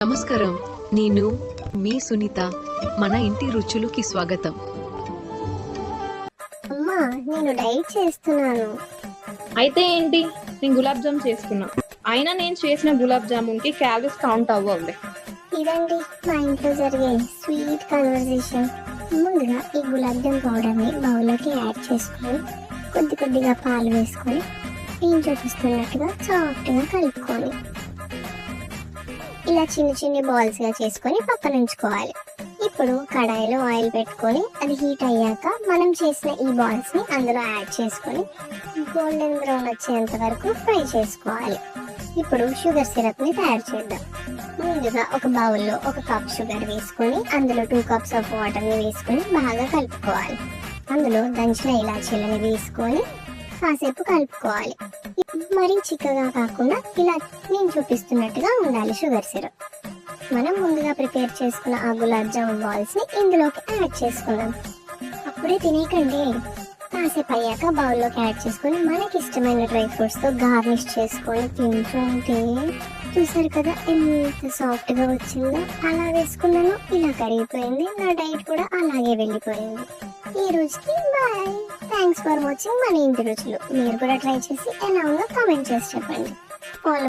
నమస్కారం, నేను మీ సునీత. మన ఇంటి రుచులకి స్వాగతం. అమ్మా, నేను డైట్ చేస్తున్నాను. అయితే ఏంటి, నేను గులాబ్ జామ్ చేస్తున్నా. అయినా నేను చేసిన గులాబ్ జామున్ కి క్యాలరీస్ కౌంట్ అవ్వవులే. ఇదండి మా ఇంట్లో జరిగే స్వీట్ కన్వర్సేషన్. ముందుగా ఈ గులాబ్ జామ్ పౌడర్ ని బౌల్లోకి యాడ్ చేసుకొని కొద్ది కొద్దిగా పాలు వేసుకొని నేను చూపిస్తున్నట్టుగా సాఫ్ట్ గా కలుపుకొని ఇలా చిన్న చిన్న బాల్స్ గా చేసుకొని పక్కన ఉంచుకోవాలి. ఇప్పుడు కడాయిలో ఆయిల్ పెట్టుకొని అది హీట్ అయ్యాక మనం చేసిన ఈ బాల్స్ ని అందులో యాడ్ చేసుకొని గోల్డెన్ బ్రౌన్ వచ్చేంత వరకు ఫ్రై చేసుకోవాలి. ఇప్పుడు షుగర్ సిరప్ ని తయారు చేద్దాం. ముందుగా ఒక బౌల్లో 1 కప్ షుగర్ వేసుకొని అందులో 2 కప్స్ ఆఫ్ వాటర్ ని వేసుకొని బాగా కలుపుకోవాలి. అందులో దంచిన ఇలాచీలని వేసుకొని కాసేపు కలుపుకోవాలి. మరీ చిక్కగా కాకుండా ఇలా నేను చూపిస్తున్నట్టుగా ఉండాలి షుగర్ సిరప్. మనం ముందుగా ప్రిపేర్ చేసుకున్న ఆ గులాబ్ జామున్ బాల్స్ ని ఇందులోకి యాడ్ చేసుకుందాం. అప్పుడే తినేకండి. కాసేపు అయ్యాక బౌల్లోకి యాడ్ చేసుకొని మనకి ఇష్టమైన డ్రై ఫ్రూట్స్ తో గార్నిష్ చేసుకొని తింటుంటే చూసారు కదా ఎంత సాఫ్ట్ గా వచ్చిందో. అలా వేసుకున్నాను, ఇలా కరిగిపోయింది. నా డైట్ కూడా అలాగే వెళ్ళిపోయింది. ఈ రోజుకి బాయ్. థ్యాంక్స్ ఫర్ వాచింగ్ మన ఇంటి రుచులు. మీరు కూడా ట్రై చేసి ఎలా ఉందో కామెంట్ చేసి చెప్పండి. ఫాలో